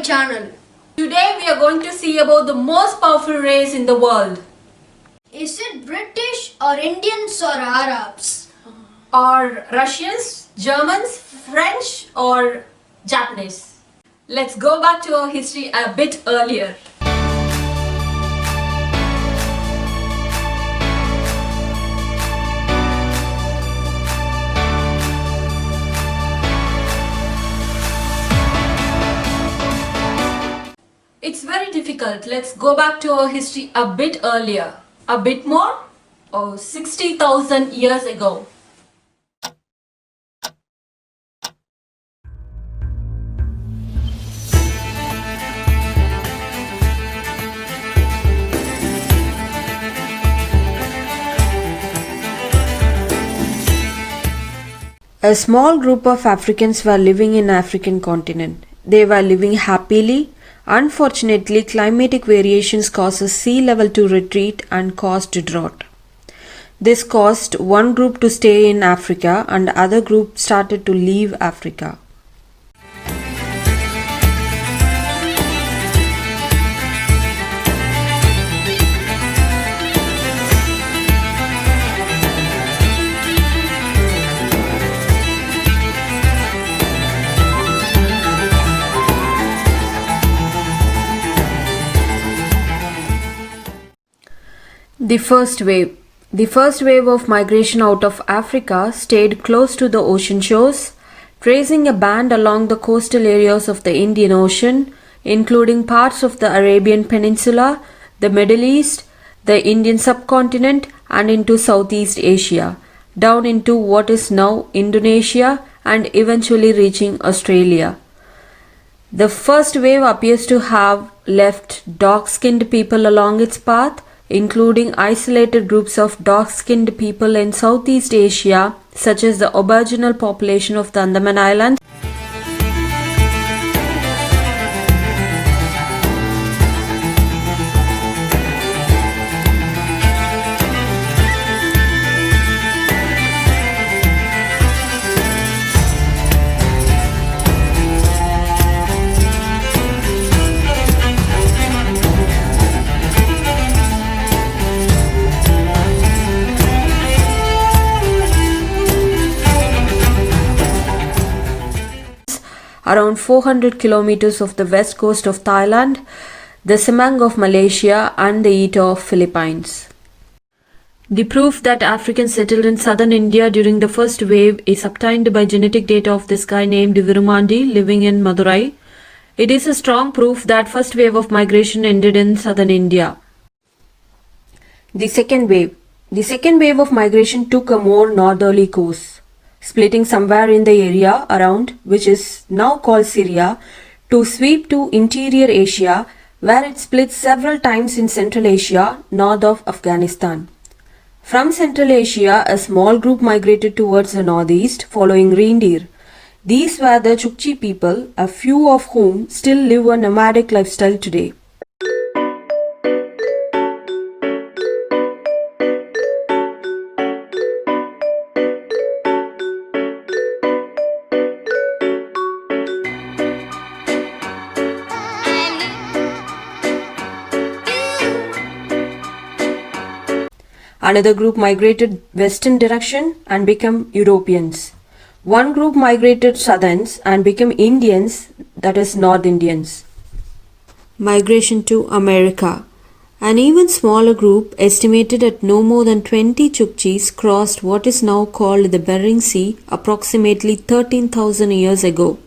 my channel. Today we are going to see about the most powerful race in the world. Is it British or Indians or Arabs? Or Russians, Germans, French or Japanese. Let's go back to our history a bit earlier. It's very difficult. Let's go back to our history a bit earlier. A bit more? 60,000 years ago. A small group of Africans were living in African continent. They were living happily. Unfortunately, climatic variations causes sea level to retreat and caused drought. This caused one group to stay in Africa and other group started to leave Africa. The first wave of migration out of Africa stayed close to the ocean shores, tracing a band along the coastal areas of the Indian Ocean, including parts of the Arabian Peninsula, the Middle East, the Indian subcontinent, and into Southeast Asia, down into what is now Indonesia and eventually reaching Australia. The first wave appears to have left dark-skinned people along its path, including isolated groups of dark-skinned people in Southeast Asia, such as the Aboriginal population of the Andaman Islands. Around 400 kilometers of the west coast of Thailand, the Semang of Malaysia, and the Ito of Philippines. The proof that Africans settled in southern India during the first wave is obtained by genetic data of this guy named Virumandi living in Madurai. It is a strong proof that first wave of migration ended in southern India. The second wave of migration took a more northerly course, splitting somewhere in the area around, which is now called Syria, to sweep to interior Asia, where it split several times in Central Asia, north of Afghanistan. From Central Asia, a small group migrated towards the northeast, following reindeer. These were the Chukchi people, a few of whom still live a nomadic lifestyle today. Another group migrated western direction and became Europeans. One group migrated southerns and became Indians, that is North Indians. Migration to America. An even smaller group, estimated at no more than 20 Chukchis, crossed what is now called the Bering Sea approximately 13,000 years ago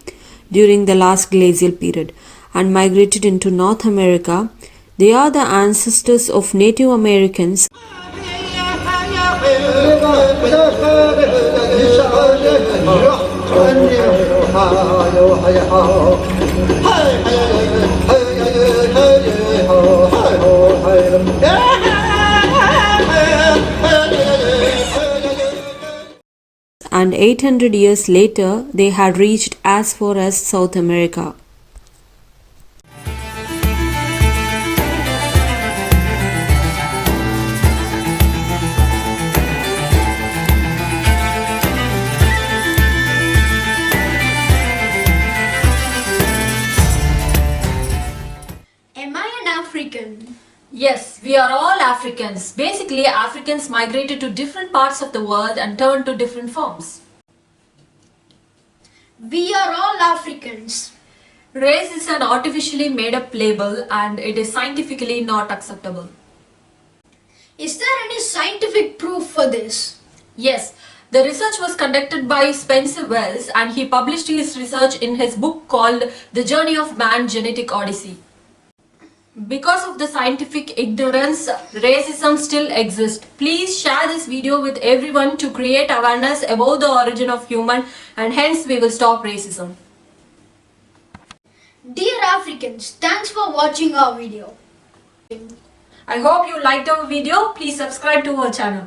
during the last glacial period and migrated into North America. They are the ancestors of Native Americans. And 800 years later, they had reached as far as South America. Yes, we are all Africans. Basically, Africans migrated to different parts of the world and turned to different forms. We are all Africans. Race is an artificially made up label and it is scientifically not acceptable. Is there any scientific proof for this? Yes, the research was conducted by Spencer Wells and he published his research in his book called The Journey of Man Genetic Odyssey. Because of the scientific ignorance, racism still exists. Please share this video with everyone to create awareness about the origin of human and hence we will stop racism. Dear Africans, thanks for watching our video. I hope you liked our video. Please subscribe to our channel.